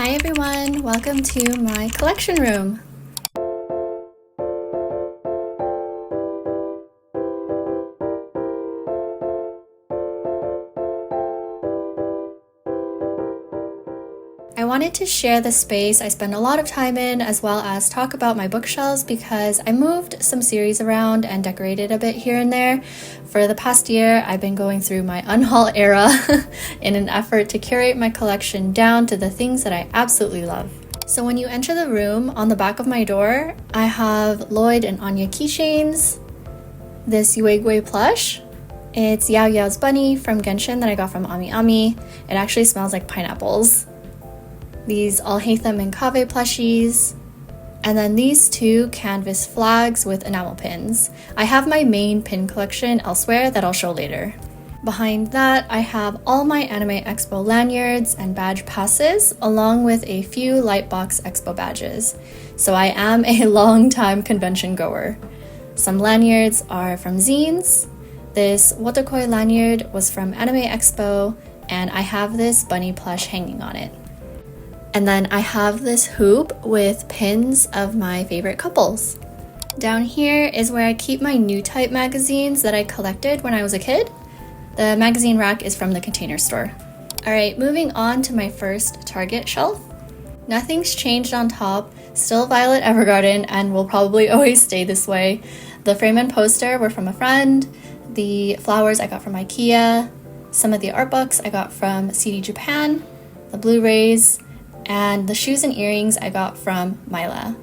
Hi everyone, welcome to my collection room. I wanted to share the space I spend a lot of time in, as well as talk about my bookshelves because I moved some series around and decorated a bit here and there. For the past year, I've been going through my unhaul era in an effort to curate my collection down to the things that I absolutely love. So when you enter the room, on the back of my door, I have Lloyd and Anya keychains, this Yue plush. It's Yao Yao's bunny from Genshin that I got from Ami Ami. It actually smells like pineapples. These Alhaitham and Kave plushies, and then these two canvas flags with enamel pins. I have my main pin collection elsewhere that I'll show later. Behind that, I have all my Anime Expo lanyards and badge passes, along with a few Lightbox Expo badges. So I am a long-time convention goer. Some lanyards are from zines. This Wotakoi lanyard was from Anime Expo, and I have this bunny plush hanging on it. And then I have this hoop with pins of my favorite couples. Down here is where I keep my new type magazines that I collected when I was a kid. The magazine rack is from the Container Store. Alright, moving on to my first Target shelf. Nothing's changed on top, still Violet Evergarden, and will probably always stay this way. The frame and poster were from a friend. The flowers I got from IKEA. Some of the art books I got from CD Japan. The Blu-rays. And the shoes and earrings I got from Mila.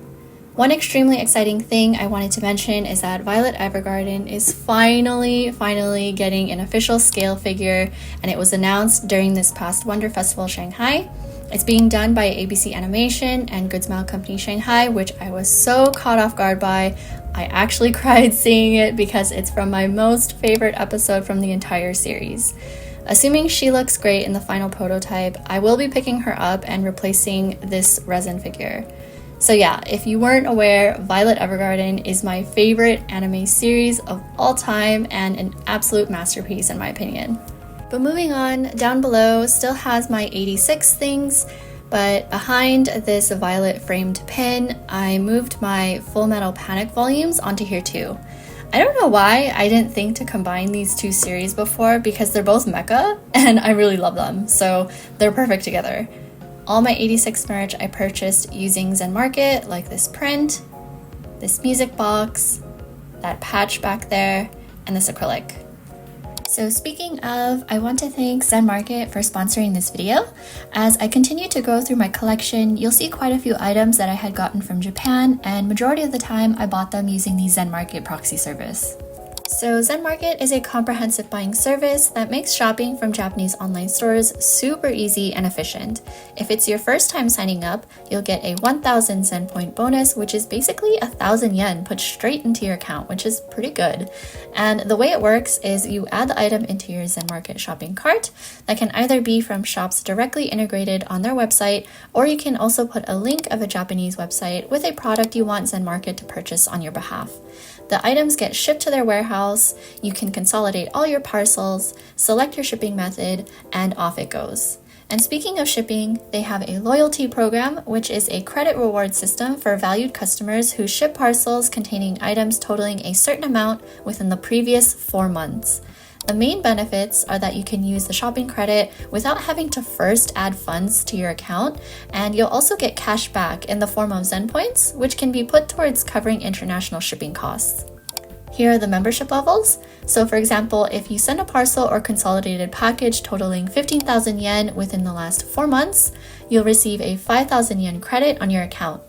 One extremely exciting thing I wanted to mention is that Violet Evergarden is finally getting an official scale figure, and it was announced during this past Wonder Festival Shanghai. It's being done by ABC Animation and Good Smile Company Shanghai, which I was so caught off guard by. I actually cried seeing it because it's from my most favorite episode from the entire series. Assuming she looks great in the final prototype, I will be picking her up and replacing this resin figure. So yeah, if you weren't aware, Violet Evergarden is my favorite anime series of all time and an absolute masterpiece in my opinion. But moving on, down below still has my 86 things, but behind this Violet framed pin, I moved my Full Metal Panic volumes onto here too. I don't know why I didn't think to combine these two series before because they're both mecha and I really love them, so they're perfect together. All my 86 merch I purchased using ZenMarket, like this print, this music box, that patch back there, and this acrylic. So speaking of, I want to thank ZenMarket for sponsoring this video. As I continue to go through my collection, you'll see quite a few items that I had gotten from Japan, and majority of the time I bought them using the ZenMarket proxy service. So ZenMarket is a comprehensive buying service that makes shopping from Japanese online stores super easy and efficient. If it's your first time signing up, you'll get a 1,000 Zen point bonus, which is basically 1,000 yen put straight into your account, which is pretty good. And the way it works is you add the item into your ZenMarket shopping cart that can either be from shops directly integrated on their website, or you can also put a link of a Japanese website with a product you want ZenMarket to purchase on your behalf. The items get shipped to their warehouse, you can consolidate all your parcels, select your shipping method, and off it goes. And speaking of shipping, they have a loyalty program, which is a credit reward system for valued customers who ship parcels containing items totaling a certain amount within the previous 4 months. The main benefits are that you can use the shopping credit without having to first add funds to your account, and you'll also get cash back in the form of Zen points, which can be put towards covering international shipping costs. Here are the membership levels. So for example, if you send a parcel or consolidated package totaling 15,000 yen within the last 4 months, you'll receive a 5,000 yen credit on your account.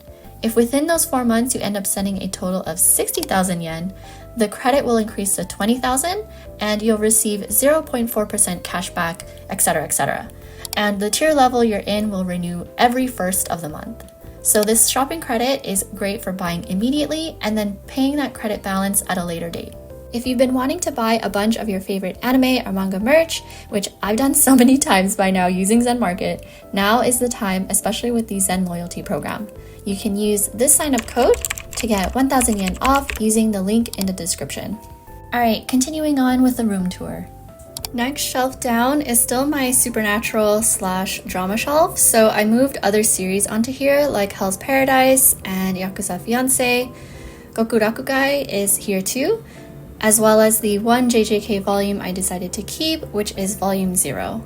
If within those 4 months you end up sending a total of 60,000 yen, the credit will increase to 20,000 and you'll receive 0.4% cash back, etc., etc. And the tier level you're in will renew every first of the month. So this shopping credit is great for buying immediately and then paying that credit balance at a later date. If you've been wanting to buy a bunch of your favorite anime or manga merch, which I've done so many times by now using ZenMarket, now is the time, especially with the Zen loyalty program. You can use this sign-up code to get 1,000 yen off using the link in the description. Alright, continuing on with the room tour. Next shelf down is still my supernatural / drama shelf, so I moved other series onto here like Hell's Paradise and Yakuza Fiancé. Gokurakugai is here too, as well as the one JJK volume I decided to keep, which is volume 0.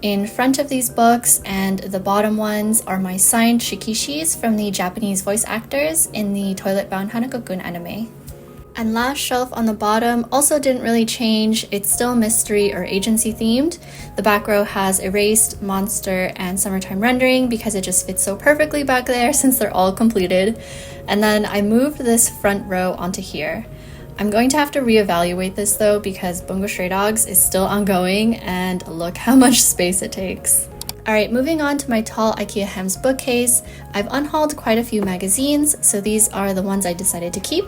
In front of these books and the bottom ones are my signed shikishis from the Japanese voice actors in the toilet-bound hanako-kun anime. And last shelf on the bottom also didn't really change. It's still mystery or agency themed. The back row has erased, monster, and summertime rendering because it just fits so perfectly back there since they're all completed. And then I moved this front row onto here. I'm going to have to reevaluate this though because Bungo Stray Dogs is still ongoing and look how much space it takes. Alright, moving on to my tall IKEA Hems bookcase. I've unhauled quite a few magazines, so these are the ones I decided to keep.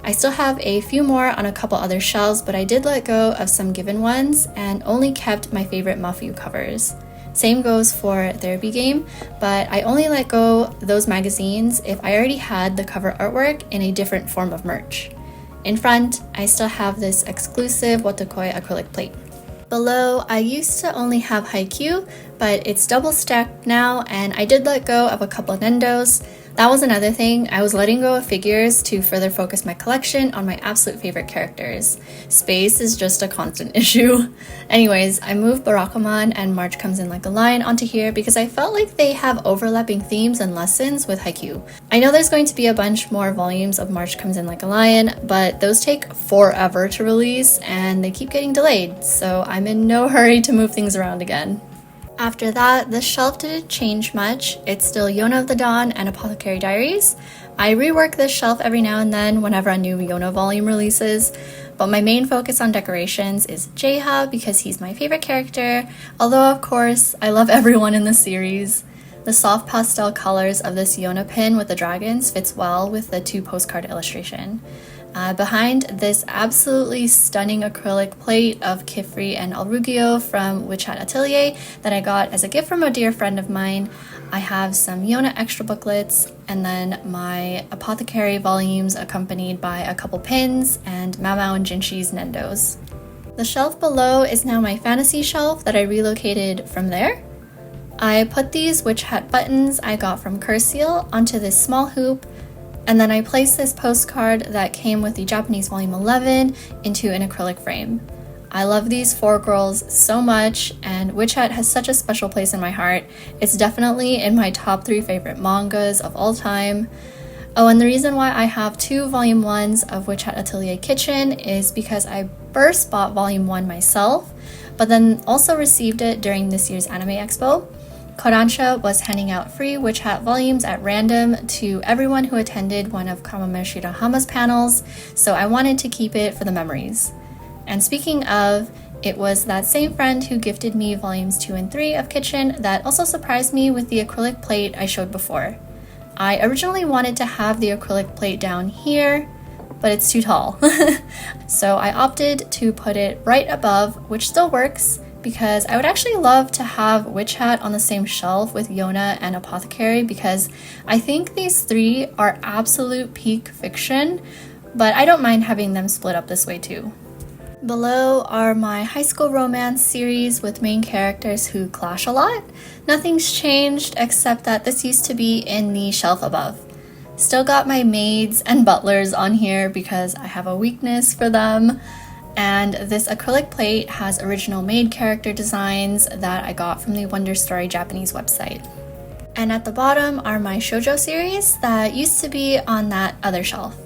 I still have a few more on a couple other shelves, but I did let go of some given ones and only kept my favorite Mafu covers. Same goes for Therapy Game, but I only let go those magazines if I already had the cover artwork in a different form of merch. In front, I still have this exclusive Watakoi acrylic plate. Below, I used to only have Haikyuu, but it's double stacked now, and I did let go of a couple of Nendos. That was another thing. I was letting go of figures to further focus my collection on my absolute favorite characters. Space is just a constant issue. Anyways, I moved Barakamon and March Comes In Like a Lion onto here because I felt like they have overlapping themes and lessons with Haikyuu. I know there's going to be a bunch more volumes of March Comes In Like a Lion, but those take forever to release and they keep getting delayed, so I'm in no hurry to move things around again. After that, the shelf didn't change much. It's still Yona of the Dawn and Apothecary Diaries. I rework this shelf every now and then whenever a new Yona volume releases, but my main focus on decorations is Jeiha because he's my favorite character, although of course I love everyone in the series. The soft pastel colors of this Yona pin with the dragons fits well with the 2 postcard illustration. Behind this absolutely stunning acrylic plate of Kifri and Alrugio from Witch Hat Atelier that I got as a gift from a dear friend of mine, I have some Yona extra booklets and then my Apothecary volumes accompanied by a couple pins and Mamao and Jinshi's Nendos. The shelf below is now my fantasy shelf that I relocated from there. I put these Witch Hat buttons I got from Curseal onto this small hoop, and then I placed this postcard that came with the Japanese volume 11 into an acrylic frame. I love these 4 girls so much, and Witch Hat has such a special place in my heart. It's definitely in my top 3 favorite mangas of all time. Oh, and the reason why I have 2 volume 1s of Witch Hat Atelier Kitchen is because I first bought volume 1 myself, but then also received it during this year's Anime Expo. Kodansha was handing out free Witch Hat volumes at random to everyone who attended one of Kamame Shirahama's panels, so I wanted to keep it for the memories. And speaking of, it was that same friend who gifted me volumes 2 and 3 of Kitchen that also surprised me with the acrylic plate I showed before. I originally wanted to have the acrylic plate down here, but it's too tall. So I opted to put it right above, which still works, because I would actually love to have Witch Hat on the same shelf with Yona and Apothecary because I think these 3 are absolute peak fiction, but I don't mind having them split up this way too. Below are my high school romance series with main characters who clash a lot. Nothing's changed except that this used to be in the shelf above. Still got my maids and butlers on here because I have a weakness for them. And this acrylic plate has original maid character designs that I got from the Wonder Story Japanese website. And at the bottom are my shoujo series that used to be on that other shelf.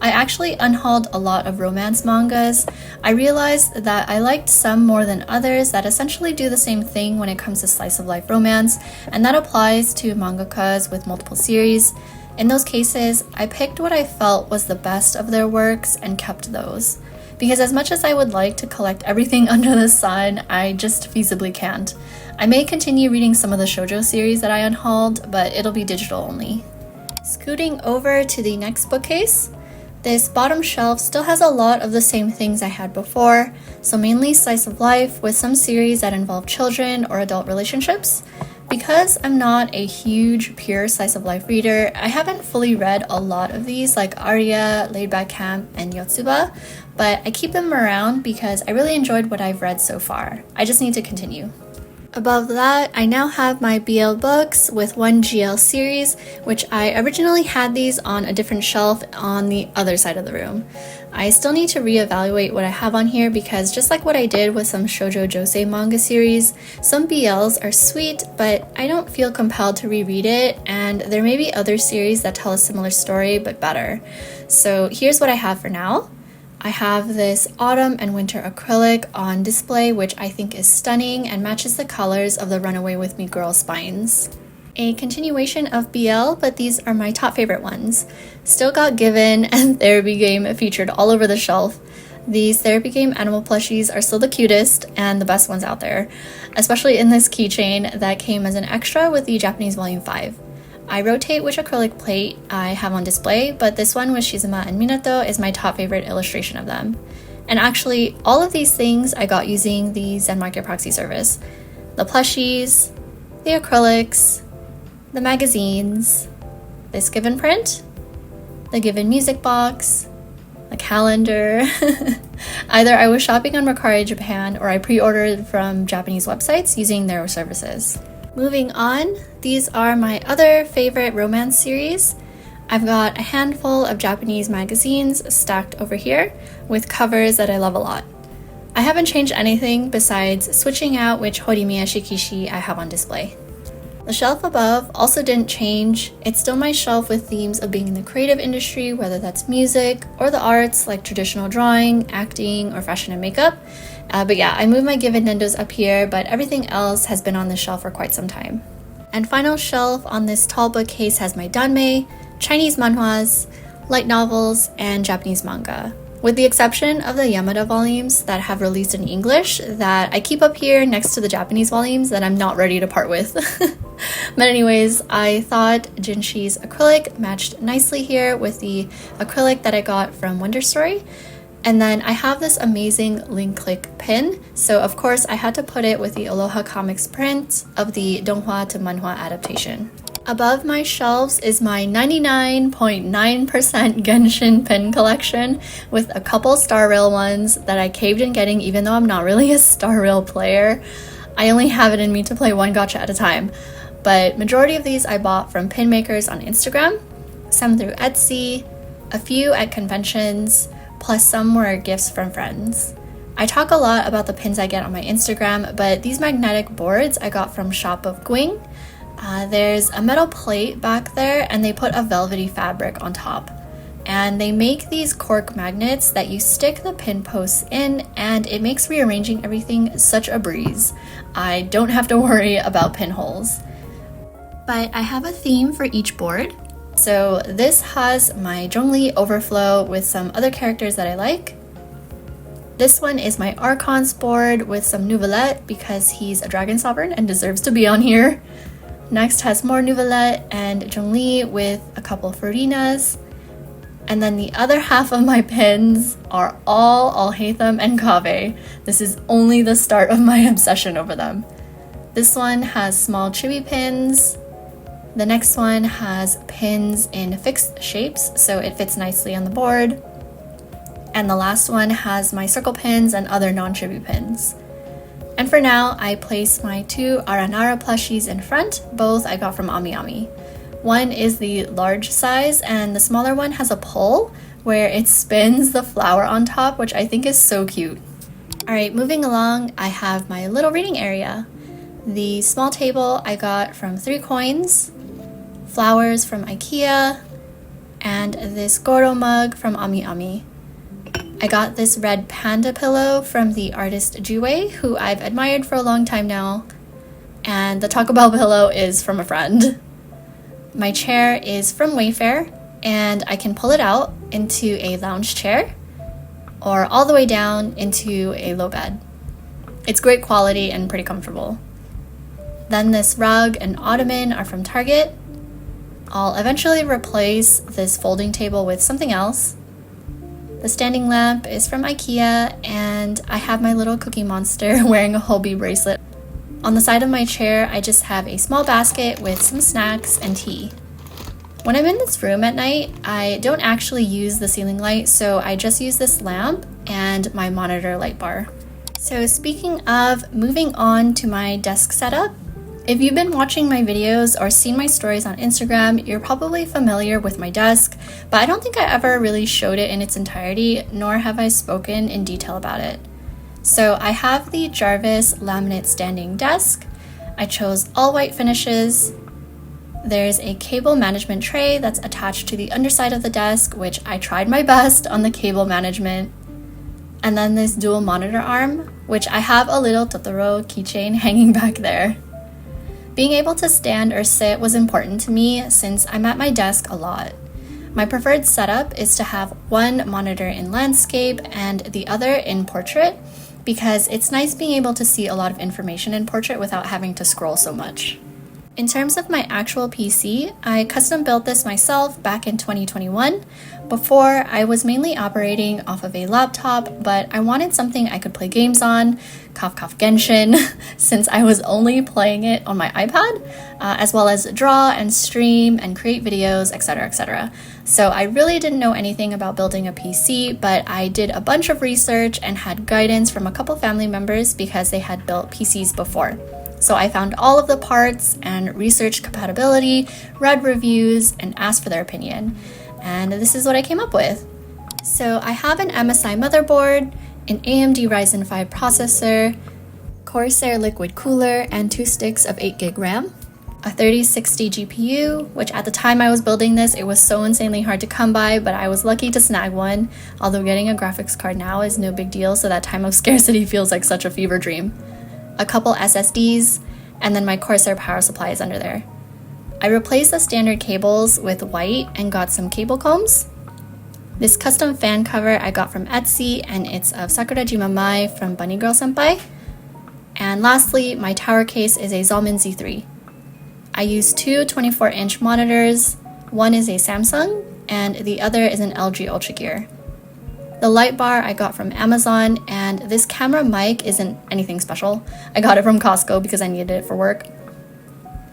I actually unhauled a lot of romance mangas. I realized that I liked some more than others that essentially do the same thing when it comes to slice of life romance, and that applies to mangakas with multiple series. In those cases, I picked what I felt was the best of their works and kept those. Because as much as I would like to collect everything under the sun, I just feasibly can't. I may continue reading some of the shoujo series that I unhauled, but it'll be digital only. Scooting over to the next bookcase, this bottom shelf still has a lot of the same things I had before, so mainly slice of life with some series that involve children or adult relationships. Because I'm not a huge pure slice of life reader, I haven't fully read a lot of these like Aria, Laid Back Camp, and Yotsuba, but I keep them around because I really enjoyed what I've read so far. I just need to continue. Above that, I now have my BL books with one GL series, which I originally had these on a different shelf on the other side of the room. I still need to reevaluate what I have on here because just like what I did with some shoujo josei manga series, some BLs are sweet, but I don't feel compelled to reread it, and there may be other series that tell a similar story but better. So here's what I have for now. I have this autumn and winter acrylic on display, which I think is stunning and matches the colors of the Runaway With Me girl spines. A continuation of BL, but these are my top favorite ones. Still Got Given and Therapy Game featured all over the shelf. These Therapy Game animal plushies are still the cutest and the best ones out there, especially in this keychain that came as an extra with the Japanese Volume 5. I rotate which acrylic plate I have on display, but this one with Shizuma and Minato is my top favorite illustration of them. And actually, all of these things I got using the ZenMarket proxy service. The plushies, the acrylics, the magazines, this Given print, the Given music box, the calendar. Either I was shopping on Mercari Japan or I pre-ordered from Japanese websites using their services. Moving on, these are my other favorite romance series. I've got a handful of Japanese magazines stacked over here with covers that I love a lot. I haven't changed anything besides switching out which Horimiya Shikishi I have on display. The shelf above also didn't change. It's still my shelf with themes of being in the creative industry, whether that's music or the arts like traditional drawing, acting, or fashion and makeup. But yeah, I moved my Given Nendos up here, but everything else has been on this shelf for quite some time. And final shelf on this tall bookcase has my danmei, Chinese manhwas, light novels, and Japanese manga. With the exception of the Yamada volumes that have released in English that I keep up here next to the Japanese volumes that I'm not ready to part with. But anyways, I thought Jinshi's acrylic matched nicely here with the acrylic that I got from Wonder Story. And then I have this amazing link click pin, so of course I had to put it with the Aloha Comics print of the donghua to manhwa adaptation. Above my shelves is my 99.9% Genshin pin collection with a couple Star Rail ones that I caved in getting even though I'm not really a Star Rail player. I only have it in me to play one gacha at a time, but majority of these I bought from pin makers on Instagram, some through Etsy, a few at conventions, plus some were gifts from friends. I talk a lot about the pins I get on my Instagram, but these magnetic boards I got from Shop of Gwing. There's a metal plate back there and they put a velvety fabric on top. And they make these cork magnets that you stick the pin posts in, and it makes rearranging everything such a breeze. I don't have to worry about pinholes. But I have a theme for each board. So this has my Zhongli overflow with some other characters that I like. This one is my Archons board with some Nouvellette because he's a dragon sovereign and deserves to be on here. Next has more Nouvellette and Zhongli with a couple Furinas. And then the other half of my pins are all Alhaitham and Kaveh. This is only the start of my obsession over them. This one has small chibi pins. The next one has pins in fixed shapes, so it fits nicely on the board. And the last one has my circle pins and other non-chibi pins. And for now, I place my two Aranara plushies in front. Both I got from AmiAmi. One is the large size, and the smaller one has a pole where it spins the flower on top, which I think is so cute. Alright, moving along, I have my little reading area. The small table I got from 3 Coins, flowers from IKEA, and this Goro mug from AmiAmi. I got this red panda pillow from the artist Juwei, who I've admired for a long time now, and the Taco Bell pillow is from a friend. My chair is from Wayfair, and I can pull it out into a lounge chair or all the way down into a low bed. It's great quality and pretty comfortable. Then this rug and ottoman are from Target. I'll eventually replace this folding table with something else. The standing lamp is from IKEA, and I have my little Cookie Monster wearing a Hobie bracelet. On the side of my chair, I just have a small basket with some snacks and tea. When I'm in this room at night, I don't actually use the ceiling light, so I just use this lamp, and my monitor light bar. So speaking of moving on to my desk setup, if you've been watching my videos or seen my stories on Instagram, you're probably familiar with my desk, but I don't think I ever really showed it in its entirety, nor have I spoken in detail about it. So I have the Jarvis laminate standing desk. I chose all white finishes. There's a cable management tray that's attached to the underside of the desk, which I tried my best on the cable management. And then this dual monitor arm, which I have a little Totoro keychain hanging back there. Being able to stand or sit was important to me since I'm at my desk a lot. My preferred setup is to have one monitor in landscape and the other in portrait because it's nice being able to see a lot of information in portrait without having to scroll so much. In terms of my actual PC, I custom built this myself back in 2021. Before, I was mainly operating off of a laptop, but I wanted something I could play games on, cough cough Genshin, since I was only playing it on my iPad, as well as draw and stream and create videos, etc., etc. So I really didn't know anything about building a PC, but I did a bunch of research and had guidance from a couple family members because they had built PCs before. So I found all of the parts and researched compatibility, read reviews, and asked for their opinion. And this is what I came up with. So I have an MSI motherboard, an AMD Ryzen 5 processor, Corsair liquid cooler, and 2 sticks of 8GB RAM, a 3060 GPU, which at the time I was building this, it was so insanely hard to come by, but I was lucky to snag one, although getting a graphics card now is no big deal, so that time of scarcity feels like such a fever dream. A couple SSDs, and then my Corsair power supply is under there. I replaced the standard cables with white and got some cable combs. This custom fan cover I got from Etsy, and it's of Sakurajima Mai from Bunny Girl Senpai. And lastly, my tower case is a Zalman Z3. I use two 24-inch monitors. One is a Samsung, and the other is an LG Ultra Gear. The light bar I got from Amazon, and this camera mic isn't anything special. I got it from Costco because I needed it for work.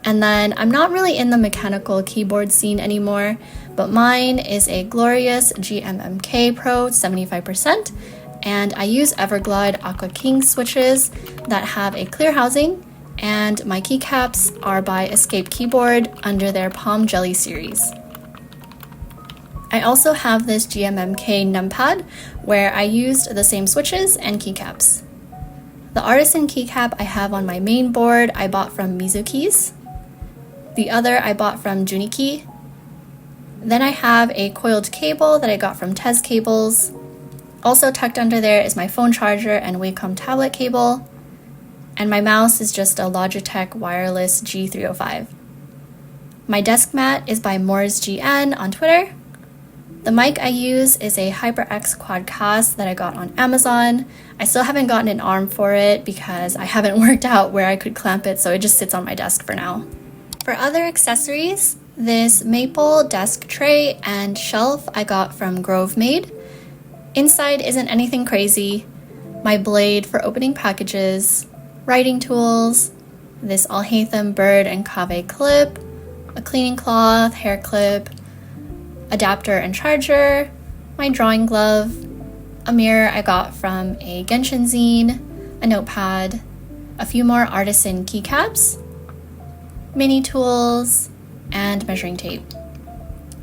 And then I'm not really in the mechanical keyboard scene anymore, but mine is a glorious GMMK Pro 75%, and I use Everglide Aqua King switches that have a clear housing, and my keycaps are by Escape Keyboard under their Palm Jelly series. I also have this GMMK numpad where I used the same switches and keycaps. The artisan keycap I have on my main board I bought from Mizuki's. The other I bought from Juniki. Then I have a coiled cable that I got from Tez Cables. Also tucked under there is my phone charger and Wacom tablet cable. And my mouse is just a Logitech wireless G305. My desk mat is by MoorsGN on Twitter. The mic I use is a HyperX Quadcast that I got on Amazon. I still haven't gotten an arm for it because I haven't worked out where I could clamp it, so it just sits on my desk for now. For other accessories, this maple desk tray and shelf I got from Grove Made. Inside isn't anything crazy. My blade for opening packages, writing tools, this Alhaitham bird and kave clip, a cleaning cloth, hair clip, adapter and charger, my drawing glove, a mirror I got from a Genshin zine, a notepad, a few more artisan keycaps, mini tools, and measuring tape.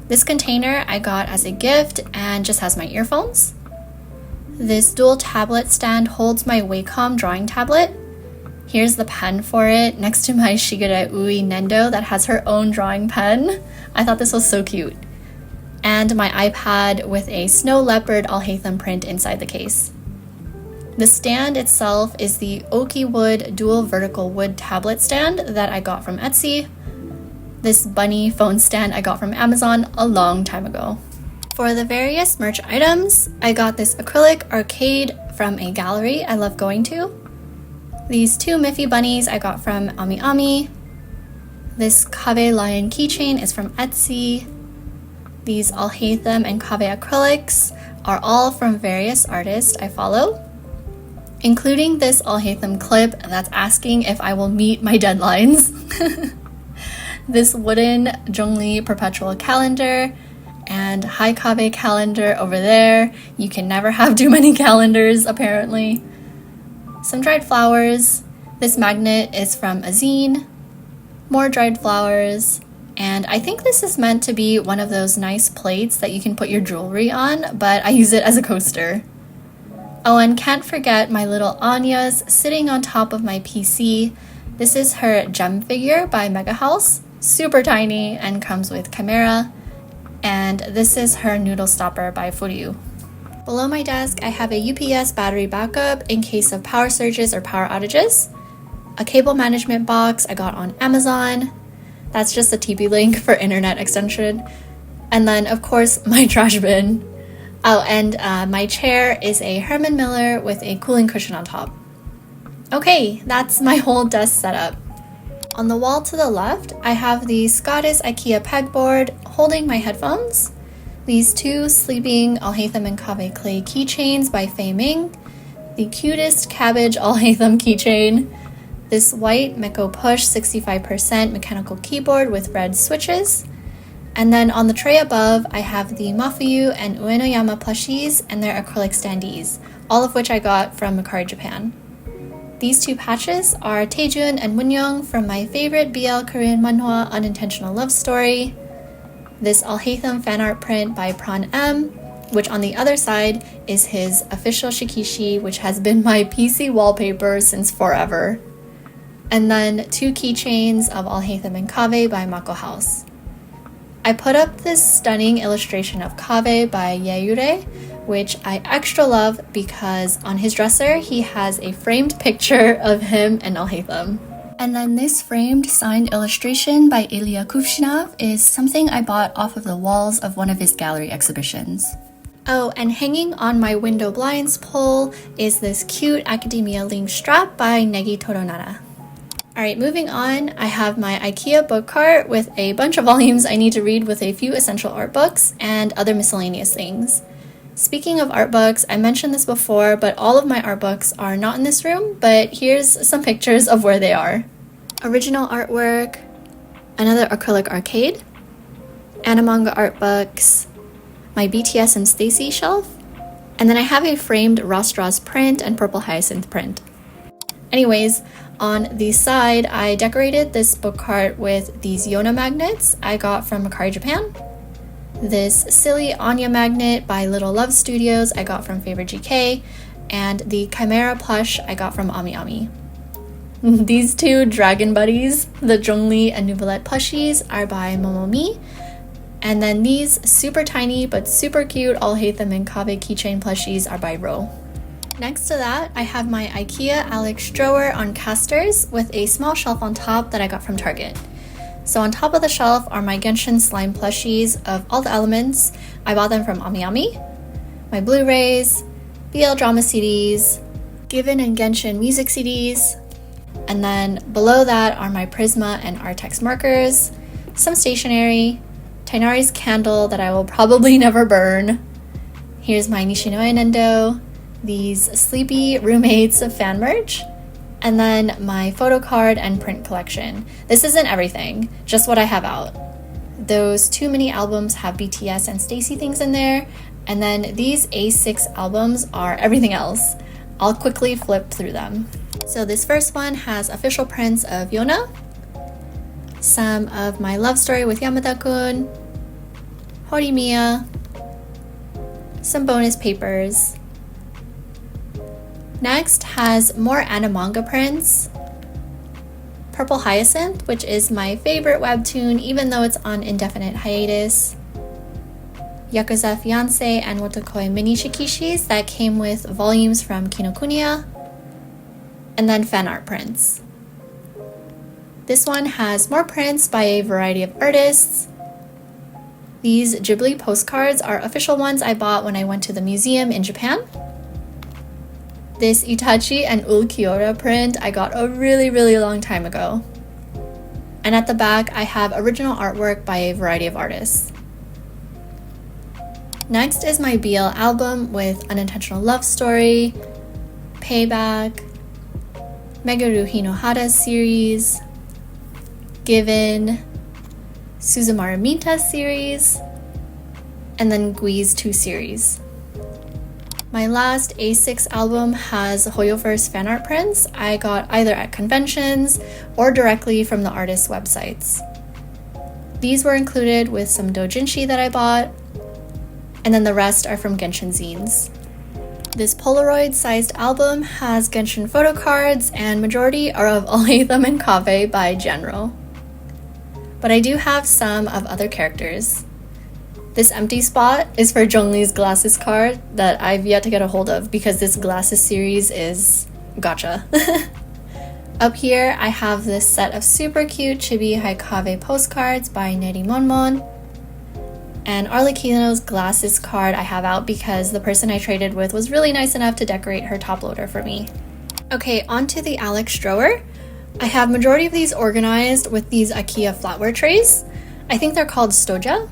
This container I got as a gift and just has my earphones. This dual tablet stand holds my Wacom drawing tablet. Here's the pen for it next to my Shigure Ui Nendo that has her own drawing pen. I thought this was so cute. And my iPad with a snow leopard Alhaitham print inside the case. The stand itself is the Oki Wood dual vertical wood tablet stand that I got from Etsy. This bunny phone stand I got from Amazon a long time ago. For the various merch items, I got this acrylic arcade from a gallery I love going to. These two Miffy bunnies I got from Ami Ami. This Kave lion keychain is from Etsy. These Alhaitham and Kave acrylics are all from various artists I follow, including this Alhaitham clip that's asking if I will meet my deadlines. This wooden Zhongli perpetual calendar, and and Hi Kabe calendar over there. You can never have too many calendars, apparently. Some dried flowers. This magnet is from a zine. More dried flowers. And I think this is meant to be one of those nice plates that you can put your jewelry on, but I use it as a coaster. Oh, and can't forget my little Anya's sitting on top of my PC. This is her gem figure by Mega House. Super tiny and comes with camera. And this is her noodle stopper by Furyu. Below my desk, I have a UPS battery backup in case of power surges or power outages. A cable management box I got on Amazon. That's just a TP link for internet extension. And then, of course, my trash bin. Oh, and my chair is a Herman Miller with a cooling cushion on top. Okay, that's my whole desk setup. On the wall to the left, I have the Scottish IKEA pegboard holding my headphones, these two sleeping Alhaitham and Kaveh clay keychains by Fei Ming, the cutest cabbage Alhaitham keychain, this white Meko Push 65% mechanical keyboard with red switches, and then on the tray above, I have the Mafuyu and Uenoyama plushies and their acrylic standees, all of which I got from Mercari Japan. These two patches are Taejun and Moonyoung from my favorite BL Korean manhwa Unintentional Love Story. This Alhaitham fan art print by Pran M, which on the other side is his official shikishi, which has been my PC wallpaper since forever. And then two keychains of Alhaitham and Kaveh by Mako House. I put up this stunning illustration of Kaveh by Yayure, which I extra love because on his dresser he has a framed picture of him and Alhaitham. And then this framed signed illustration by Ilya Kuvshinov is something I bought off of the walls of one of his gallery exhibitions. Oh, and hanging on my window blinds pole is this cute academia link strap by Negi Toronara. Alright, moving on, I have my IKEA book cart with a bunch of volumes I need to read with a few essential art books and other miscellaneous things. Speaking of art books, I mentioned this before, but all of my art books are not in this room, but here's some pictures of where they are. Original artwork, another acrylic arcade, manga art books, my BTS and Stacy shelf, and then I have a framed Ross print and Purple Hyacinth print. Anyways, on the side, I decorated this book cart with these Yona magnets I got from Mercari Japan. This silly Anya magnet by Little Love Studios I got from Favorite GK, and the Chimera plush I got from Ami Ami. These two dragon buddies, the Zhongli and Nouvellette plushies, are by Momomi, and then these super tiny but super cute Alhaitham and Kaveh keychain plushies are by Ro. Next to that, I have my IKEA Alex drawer on casters with a small shelf on top that I got from Target. So on top of the shelf are my Genshin slime plushies of all the elements. I bought them from Ami Ami, my Blu-rays, BL drama CDs, Given and Genshin music CDs, and then below that are my Prisma and Artex markers, some stationery, Tainari's candle that I will probably never burn. Here's my Nishinoe Nendo, these sleepy roommates of fan merch, and then my photo card and print collection. This isn't everything, just what I have out. Those two mini albums have BTS and Stacy things in there, and then these A6 albums are everything else. I'll quickly flip through them. So this first one has official prints of Yona, some of my love story with Yamada-kun, Horimiya, some bonus papers. Next has more manga prints, Purple Hyacinth, which is my favorite webtoon even though it's on indefinite hiatus, Yakuza Fiancé and Wotakoi mini shikishis that came with volumes from Kinokuniya, and then fan art prints. This one has more prints by a variety of artists. These Ghibli postcards are official ones I bought when I went to the museum in Japan. This Itachi and Ulquiorra print I got a really long time ago. And at the back, I have original artwork by a variety of artists. Next is my BL album with Unintentional Love Story, Payback, Meguru Hinohara series, Given, Suzumaru Mita series, and then Gui's 2 series. My last A6 album has Hoyoverse fan art prints I got either at conventions or directly from the artists' websites. These were included with some doujinshi that I bought, and then the rest are from Genshin zines. This Polaroid-sized album has Genshin photo cards, and majority are of Alhaitham and Kaveh by General. But I do have some of other characters. This empty spot is for Zhongli's Glasses card that I've yet to get a hold of because this Glasses series is gotcha. Up here, I have this set of super cute Chibi Haikave postcards by Neri Monmon. And Arlecchino's Glasses card I have out because the person I traded with was really nice enough to decorate her top loader for me. Okay, on to the Alex drawer. I have majority of these organized with these IKEA flatware trays. I think they're called Stoja.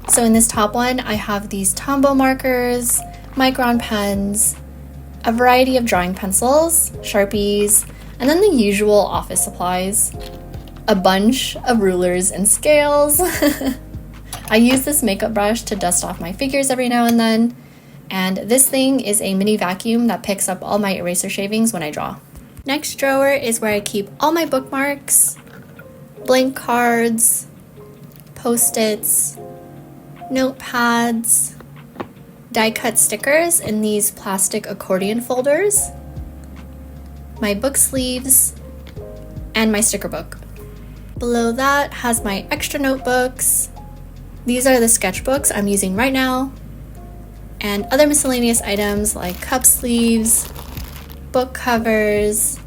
So in this top one, I have these Tombow markers, Micron pens, a variety of drawing pencils, Sharpies, and then the usual office supplies. A bunch of rulers and scales. I use this makeup brush to dust off my figures every now and then, and this thing is a mini vacuum that picks up all my eraser shavings when I draw. Next drawer is where I keep all my bookmarks, blank cards, post-its, notepads, die-cut stickers in these plastic accordion folders, my book sleeves, and my sticker book. Below that has my extra notebooks. These are the sketchbooks I'm using right now, and other miscellaneous items like cup sleeves, book covers,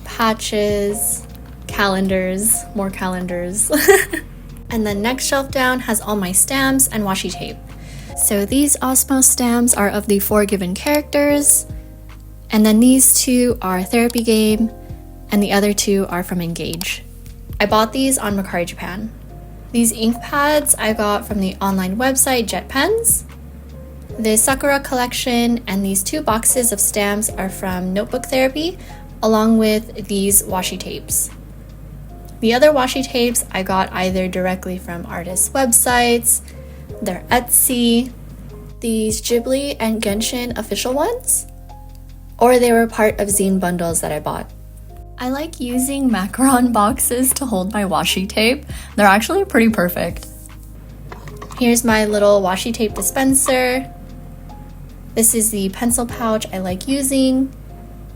patches, calendars, more calendars. And then next shelf down has all my stamps and washi tape. So these Osmo stamps are of the 4 given characters, and then these 2 are Therapy Game, and the other 2 are from Engage. I bought these on Mercari Japan. These ink pads I got from the online website Jet Pens. The Sakura collection and these 2 boxes of stamps are from Notebook Therapy, along with these washi tapes. The other washi tapes I got either directly from artists' websites, their Etsy, these Ghibli and Genshin official ones, or they were part of zine bundles that I bought. I like using macaron boxes to hold my washi tape. They're actually pretty perfect. Here's my little washi tape dispenser. This is the pencil pouch I like using.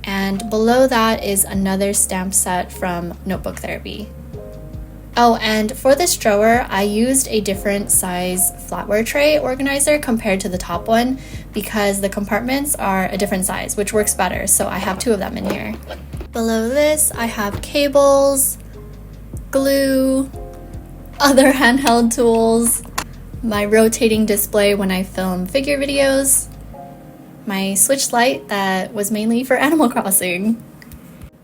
And below that is another stamp set from Notebook Therapy. Oh, and for this drawer, I used a different size flatware tray organizer compared to the top one because the compartments are a different size, which works better, so I have 2 of them in here. Below this, I have cables, glue, other handheld tools, my rotating display when I film figure videos, my Switch light that was mainly for Animal Crossing.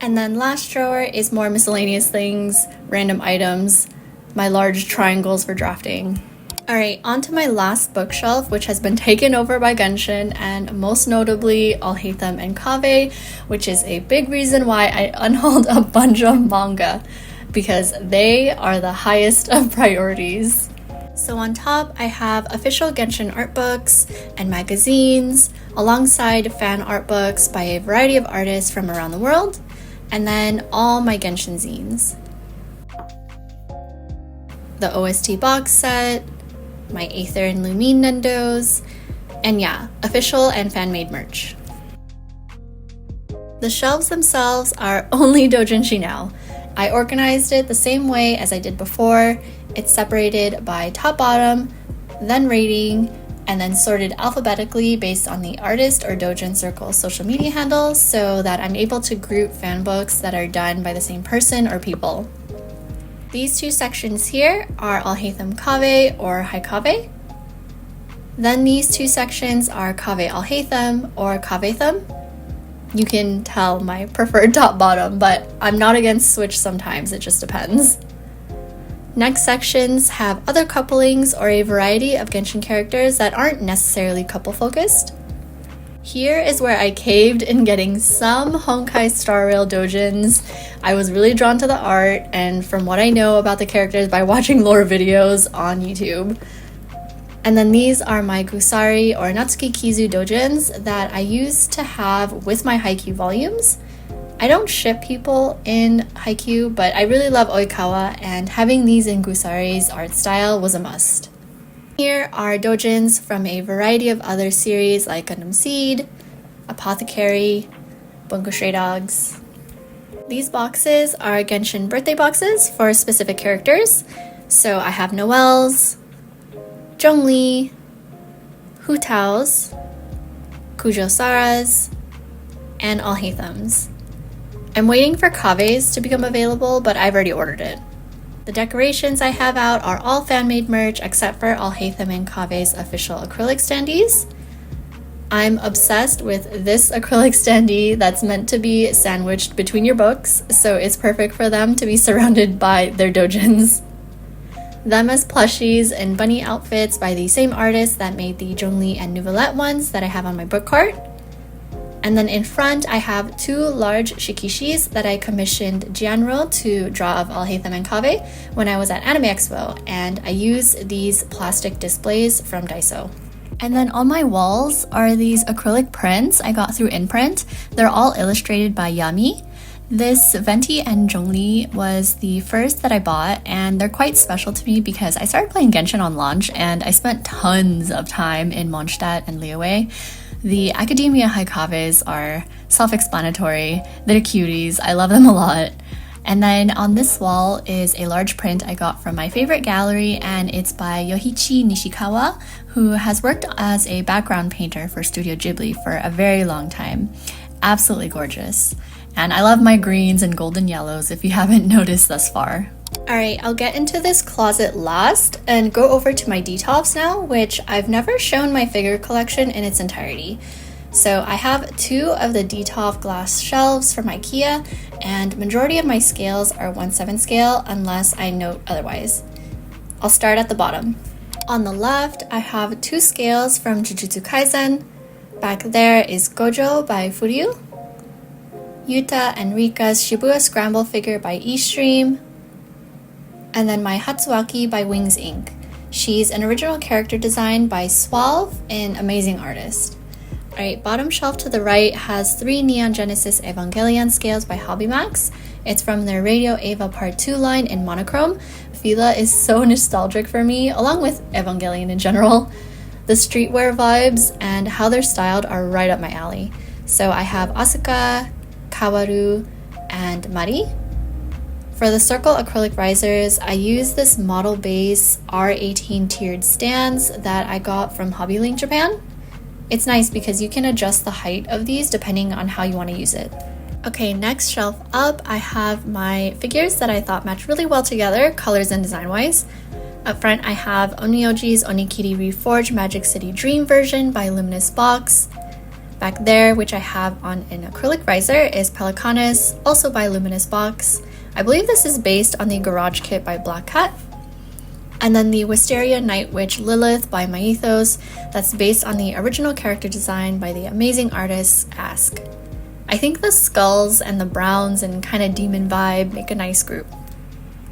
And then last drawer is more miscellaneous things, random items, my large triangles for drafting. Alright, on to my last bookshelf, which has been taken over by Genshin, and most notably Alhaitham and Kaveh, which is a big reason why I unhauled a bunch of manga, because they are the highest of priorities. So on top, I have official Genshin art books and magazines, alongside fan art books by a variety of artists from around the world, and then all my Genshin zines. The OST box set, my Aether and Lumine Nendos, and yeah, official and fan-made merch. The shelves themselves are only doujinshi now. I organized it the same way as I did before. It's separated by top-bottom, then rating, and then sorted alphabetically based on the artist or doujin circle social media handles so that I'm able to group fan books that are done by the same person or people. These 2 sections here are Alhaitham Kaveh or Haikave. Then these 2 sections are Kaveh Alhaitham or Kavehtham. You can tell my preferred top-bottom, but I'm not against switch sometimes, it just depends. Next sections have other couplings or a variety of Genshin characters that aren't necessarily couple-focused. Here is where I caved in getting some Honkai Star Rail doujins. I was really drawn to the art and from what I know about the characters by watching lore videos on YouTube. And then these are my Gusari or Natsuki Kizu dojins that I used to have with my Haikyuu volumes. I don't ship people in Haikyuu, but I really love Oikawa, and having these in Gusari's art style was a must. Here are dojins from a variety of other series like Gundam Seed, Apothecary, Bungo Stray Dogs. These boxes are Genshin birthday boxes for specific characters. So I have Noelle's, Zhongli, Hu Tao's, Kujo Sara's, and Alhaitham's. I'm waiting for Kave's to become available, but I've already ordered it. The decorations I have out are all fan-made merch except for Alhaitham and Kave's official acrylic standees. I'm obsessed with this acrylic standee that's meant to be sandwiched between your books, so it's perfect for them to be surrounded by their dojins. Them as plushies and bunny outfits by the same artist that made the Zhongli and Nouvellette ones that I have on my book cart. And then in front, I have 2 large shikishis that I commissioned Jianro to draw of Alhaitham and Kave when I was at Anime Expo, and I use these plastic displays from Daiso. And then on my walls are these acrylic prints I got through Inprint. They're all illustrated by Yami. This Venti and Zhongli was the first that I bought, and they're quite special to me because I started playing Genshin on launch, and I spent tons of time in Mondstadt and Liyue. The Academia Haikaves are self-explanatory. They're cuties. I love them a lot. And then on this wall is a large print I got from my favorite gallery, and it's by Yoichi Nishikawa, who has worked as a background painter for Studio Ghibli for a very long time. Absolutely gorgeous. And I love my greens and golden yellows if you haven't noticed thus far. Alright, I'll get into this closet last and go over to my detofs now, which I've never shown my figure collection in its entirety. So I have 2 of the Detof glass shelves from IKEA, and majority of my scales are 1/7 scale unless I note otherwise. I'll start at the bottom. On the left, I have 2 scales from Jujutsu Kaisen. Back there is Gojo by Furyu, Yuta and Rika's Shibuya Scramble figure by eStream, and then my Hatsuaki by Wings Inc. She's an original character design by Swalve, an amazing artist. Alright, bottom shelf to the right has 3 Neon Genesis Evangelion scales by Hobbymax. It's from their Radio Eva Part 2 line in monochrome. Fila is so nostalgic for me, along with Evangelion in general. The streetwear vibes and how they're styled are right up my alley. So I have Asuka, Kawaru, and Mari. For the circle acrylic risers, I use this model base R18 tiered stands that I got from Hobbylink Japan. It's nice because you can adjust the height of these depending on how you want to use it. Okay, next shelf up, I have my figures that I thought matched really well together, colors and design-wise. Up front, I have Onioji's Onikiri Reforged Magic City Dream version by Luminous Box. Back there, which I have on an acrylic riser, is Pelicanus, also by Luminous Box. I believe this is based on the Garage Kit by Black Cat. And then the Wisteria Night Witch Lilith by Maethos, that's based on the original character design by the amazing artist Ask. I think the skulls and the browns and kind of demon vibe make a nice group.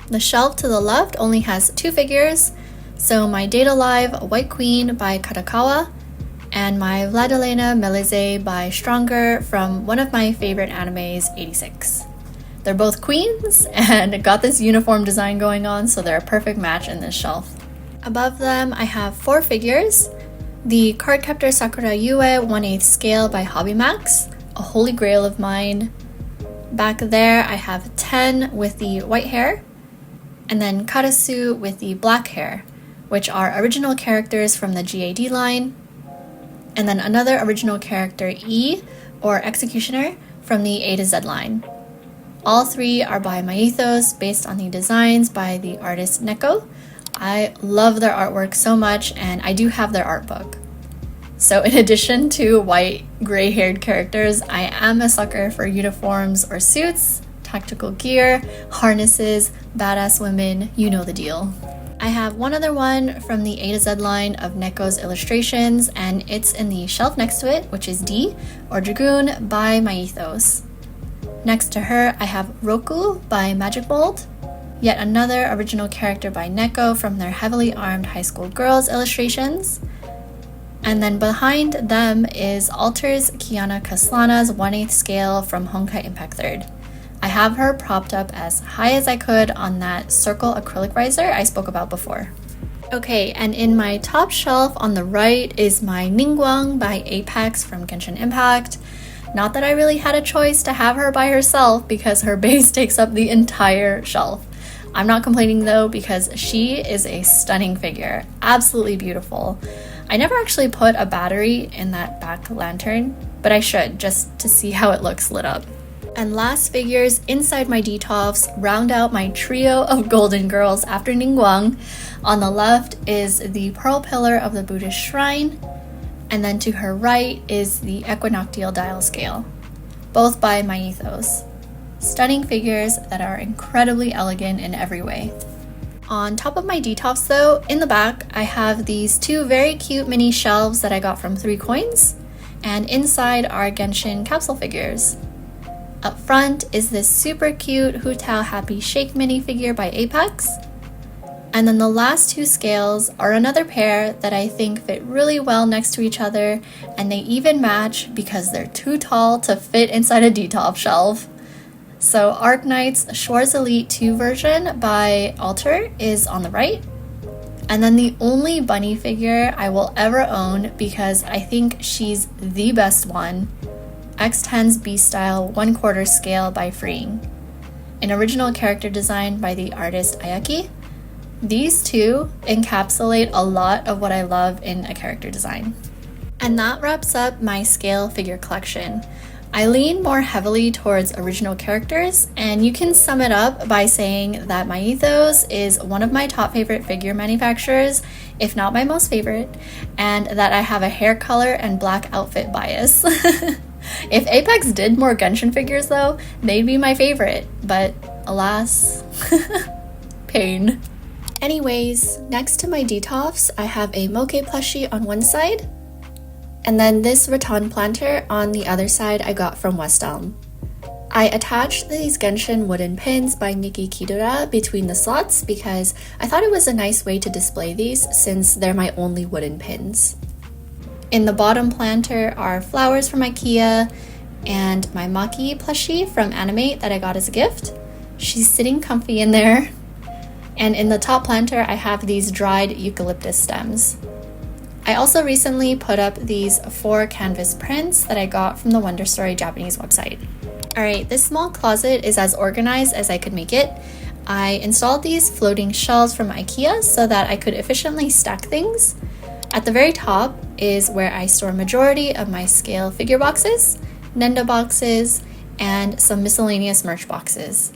The shelf to the left only has 2 figures, so my Data Live White Queen by Katakawa, and my Vladilena Melize by Stronger from one of my favorite animes, 86. They're both queens and got this uniform design going on, so they're a perfect match in this shelf. Above them, I have 4 figures. The Cardcaptor Sakura Yue 1/8 scale by Hobbymax, a holy grail of mine. Back there, I have 10 with the white hair, and then Karasu with the black hair, which are original characters from the GAD line, and then another original character, E, or Executioner, from the A to Z line. All 3 are by Maethos, based on the designs by the artist Neko. I love their artwork so much, and I do have their art book. So in addition to white, gray-haired characters, I am a sucker for uniforms or suits, tactical gear, harnesses, badass women, you know the deal. I have one other one from the A to Z line of Neko's illustrations, and it's in the shelf next to it, which is D, or Dragoon, by Maethos. Next to her, I have Roku by Magic Mold, Yet another original character by Neko from their heavily armed high school girls illustrations. And then behind them is Alter's Kiana Kaslana's 1/8 scale from Honkai Impact 3rd. I have her propped up as high as I could on that circle acrylic riser I spoke about before. Okay, and in my top shelf on the right is my Ningguang by Apex from Genshin Impact. Not that I really had a choice to have her by herself because her base takes up the entire shelf. I'm not complaining though because she is a stunning figure, absolutely beautiful. I never actually put a battery in that back lantern, but I should just to see how it looks lit up. And last figures inside my detofs round out my trio of golden girls after Ningguang. On the left is the pearl pillar of the Buddhist shrine, and then to her right is the equinoctial dial scale, both by Mythos. Stunning figures that are incredibly elegant in every way. On top of my detofs though, in the back, I have these two very cute mini shelves that I got from 3 coins, and inside are Genshin capsule figures. Up front is this super cute Hu Tao Happy Shake minifigure by Apex. And then the last 2 scales are another pair that I think fit really well next to each other, and they even match because they're too tall to fit inside a detof shelf. So Arknight's Schwarz Elite 2 version by Alter is on the right. And then the only bunny figure I will ever own, because I think she's the best one, X10's B-Style 1/4 scale by Freeing. An original character design by the artist Ayaki. These two encapsulate a lot of what I love in a character design. And that wraps up my scale figure collection. I lean more heavily towards original characters, and you can sum it up by saying that Mythos is one of my top favorite figure manufacturers, if not my most favorite, and that I have a hair color and black outfit bias. If Apex did more Genshin figures though, they'd be my favorite, but alas, pain. Anyways, next to my detofs, I have a moke plushie on one side, and then this rattan planter on the other side I got from West Elm. I attached these Genshin wooden pins by Nikki Kidura between the slots because I thought it was a nice way to display these since they're my only wooden pins. In the bottom planter are flowers from IKEA and my Maki plushie from Animate that I got as a gift. She's sitting comfy in there. And in the top planter, I have these dried eucalyptus stems. I also recently put up these 4 canvas prints that I got from the Wonder Story Japanese website. Alright, this small closet is as organized as I could make it. I installed these floating shelves from IKEA so that I could efficiently stack things. At the very top is where I store majority of my scale figure boxes, Nendo boxes, and some miscellaneous merch boxes.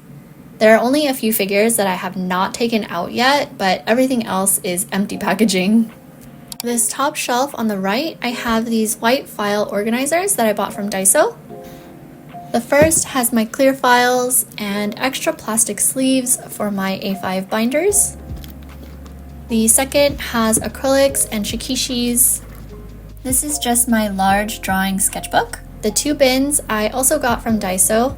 There are only a few figures that I have not taken out yet, but everything else is empty packaging. This top shelf on the right, I have these white file organizers that I bought from Daiso. The first has my clear files and extra plastic sleeves for my A5 binders. The second has acrylics and shikishis. This is just my large drawing sketchbook. The 2 bins I also got from Daiso.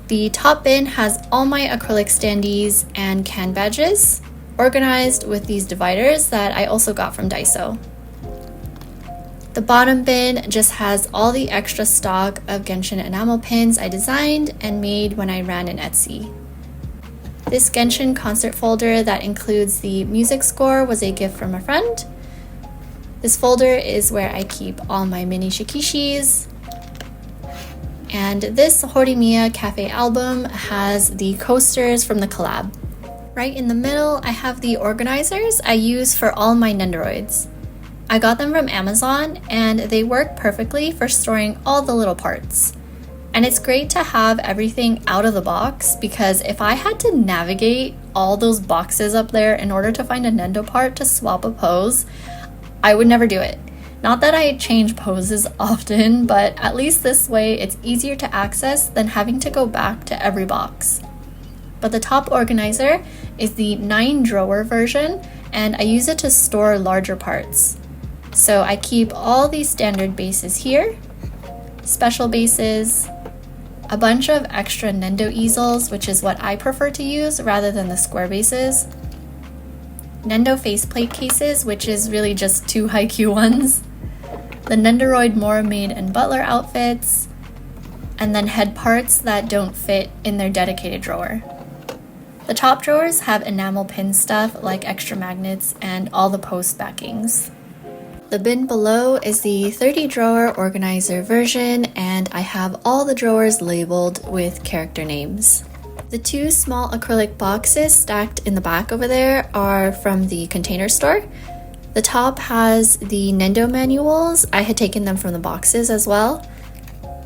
The top bin has all my acrylic standees and can badges, organized with these dividers that I also got from Daiso. The bottom bin just has all the extra stock of Genshin enamel pins I designed and made when I ran an Etsy. This Genshin concert folder that includes the music score was a gift from a friend. This folder is where I keep all my mini shikishis. And this Horimiya Cafe album has the coasters from the collab. Right in the middle, I have the organizers I use for all my Nendoroids. I got them from Amazon and they work perfectly for storing all the little parts. And it's great to have everything out of the box because if I had to navigate all those boxes up there in order to find a Nendo part to swap a pose, I would never do it. Not that I change poses often, but at least this way it's easier to access than having to go back to every box. But the top organizer is the 9-drawer version, and I use it to store larger parts. So I keep all these standard bases here, special bases, a bunch of extra Nendo easels, which is what I prefer to use rather than the square bases, Nendo faceplate cases, which is really just two haiku ones, the Nendoroid Mora maid and butler outfits, and then head parts that don't fit in their dedicated drawer. The top drawers have enamel pin stuff like extra magnets and all the post backings. The bin below is the 30 drawer organizer version, and I have all the drawers labeled with character names. The two small acrylic boxes stacked in the back over there are from the container store. The top has the Nendo manuals. I had taken them from the boxes as well.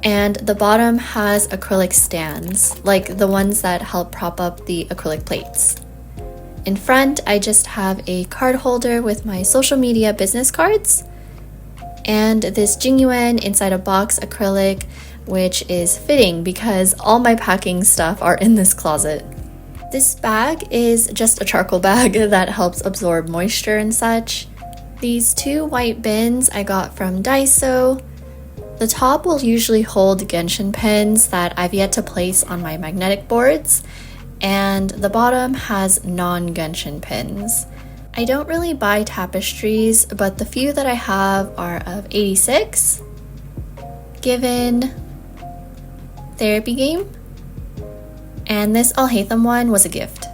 And the bottom has acrylic stands, like the ones that help prop up the acrylic plates. In front, I just have a card holder with my social media business cards, and this Jingyuan inside a box acrylic, which is fitting because all my packing stuff are in this closet. This bag is just a charcoal bag that helps absorb moisture and such. These two white bins I got from Daiso. The top will usually hold Genshin pins that I've yet to place on my magnetic boards, and the bottom has non-Genshin pins. I don't really buy tapestries, but the few that I have are of 86, Given, Therapy Game, and this Alhaitham one was a gift.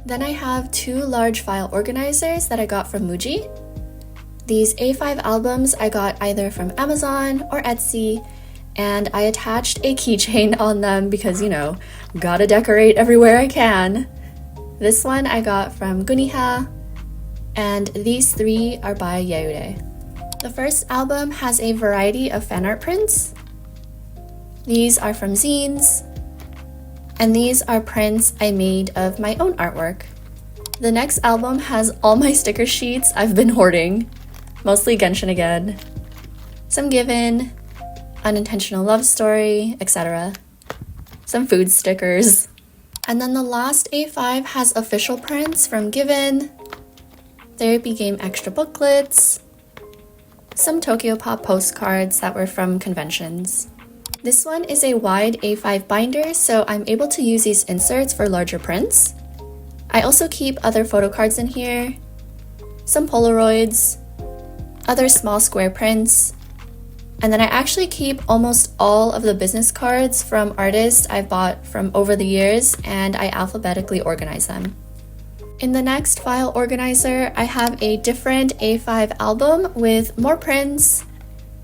Then I have two large file organizers that I got from Muji. These A5 albums I got either from Amazon or Etsy, and I attached a keychain on them because, gotta decorate everywhere I can. This one I got from Guniha, and these three are by Yayure. The first album has a variety of fan art prints. These are from zines, and these are prints I made of my own artwork. The next album has all my sticker sheets I've been hoarding. Mostly Genshin again, some Given, Unintentional Love Story, etc. Some food stickers. And then the last A5 has official prints from Given, Therapy Game extra booklets, some Tokyo Pop postcards that were from conventions. This one is a wide A5 binder, so I'm able to use these inserts for larger prints. I also keep other photo cards in here, some Polaroids, other small square prints, and then I actually keep almost all of the business cards from artists I've bought from over the years, and I alphabetically organize them. In the next file organizer, I have a different A5 album with more prints,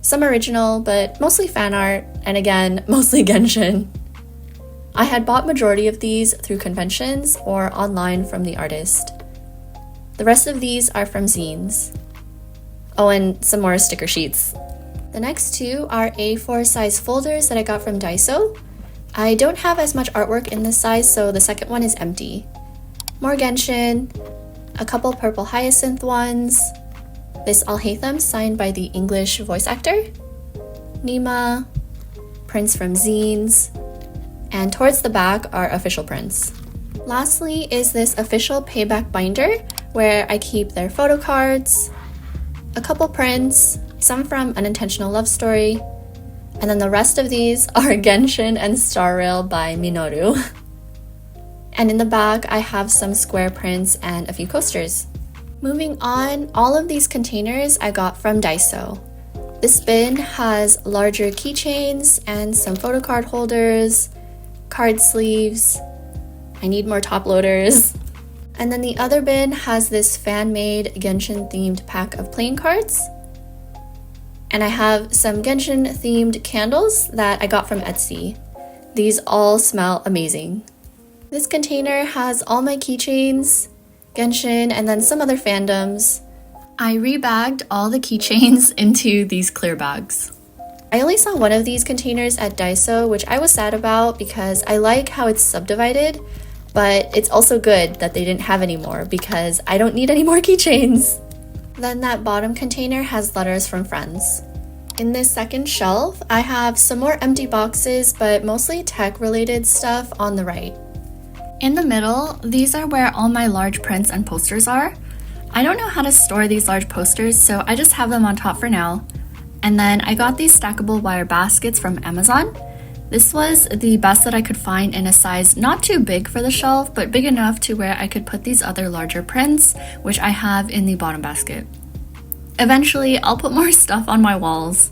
some original, but mostly fan art, and again, mostly Genshin. I had bought majority of these through conventions or online from the artist. The rest of these are from zines. Oh, and some more sticker sheets. The next two are A4 size folders that I got from Daiso. I don't have as much artwork in this size, so the second one is empty. More Genshin, a couple purple hyacinth ones, this Alhaitham signed by the English voice actor, Nima, prints from zines, and towards the back are official prints. Lastly is this official payback binder where I keep their photo cards, a couple prints, some from Unintentional Love Story, and then the rest of these are Genshin and Star Rail by Minoru. And in the back, I have some square prints and a few coasters. Moving on, all of these containers I got from Daiso. This bin has larger keychains and some photo card holders, card sleeves. I need more top loaders. And then the other bin has this fan-made Genshin-themed pack of playing cards. And I have some Genshin-themed candles that I got from Etsy. These all smell amazing. This container has all my keychains, Genshin, and then some other fandoms. I rebagged all the keychains into these clear bags. I only saw one of these containers at Daiso, which I was sad about because I like how it's subdivided, but it's also good that they didn't have any more because I don't need any more keychains. Then that bottom container has letters from friends. In this second shelf, I have some more empty boxes, but mostly tech-related stuff on the right. In the middle, these are where all my large prints and posters are. I don't know how to store these large posters, so I just have them on top for now. And then I got these stackable wire baskets from Amazon. This was the best that I could find in a size not too big for the shelf, but big enough to where I could put these other larger prints, which I have in the bottom basket. Eventually, I'll put more stuff on my walls.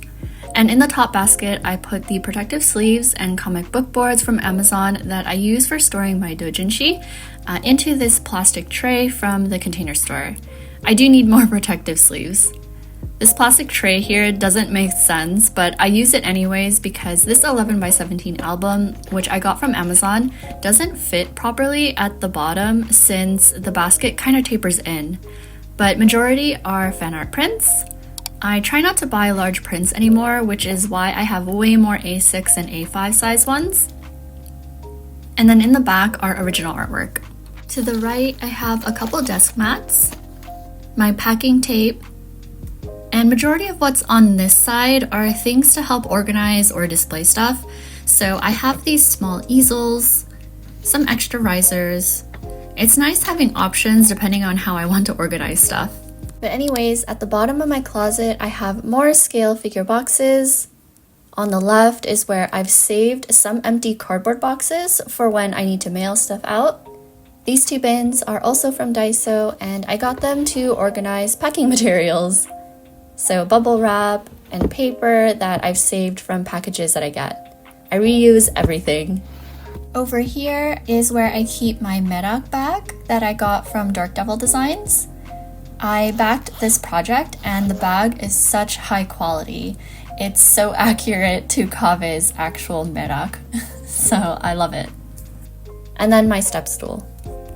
And in the top basket, I put the protective sleeves and comic book boards from Amazon that I use for storing my doujinshi into this plastic tray from the Container Store. I do need more protective sleeves. This plastic tray here doesn't make sense, but I use it anyways because this 11x17 album, which I got from Amazon, doesn't fit properly at the bottom since the basket kind of tapers in. But majority are fan art prints. I try not to buy large prints anymore, which is why I have way more A6 and A5 size ones. And then in the back are original artwork. To the right, I have a couple desk mats, my packing tape, and majority of what's on this side are things to help organize or display stuff. So I have these small easels, some extra risers. It's nice having options depending on how I want to organize stuff. But anyways, at the bottom of my closet, I have more scale figure boxes. On the left is where I've saved some empty cardboard boxes for when I need to mail stuff out. These two bins are also from Daiso, and I got them to organize packing materials. So bubble wrap and paper that I've saved from packages that I get. I reuse everything. Over here is where I keep my medak bag that I got from Dark Devil Designs. I backed this project and the bag is such high quality. It's so accurate to Kave's actual medak, so I love it. And then my step stool.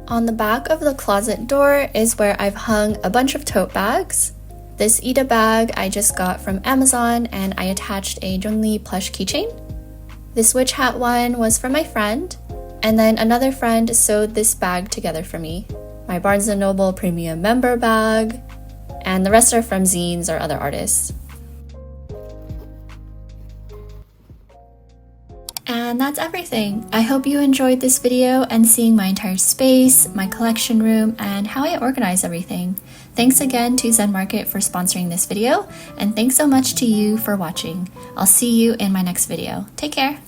On the back of the closet door is where I've hung a bunch of tote bags. This Ida bag I just got from Amazon and I attached a Zhongli plush keychain. This witch hat one was from my friend, and then another friend sewed this bag together for me. My Barnes & Noble premium member bag, and the rest are from zines or other artists. And that's everything. I hope you enjoyed this video and seeing my entire space, my collection room, and how I organize everything. Thanks again to ZenMarket for sponsoring this video, and thanks so much to you for watching. I'll see you in my next video. Take care!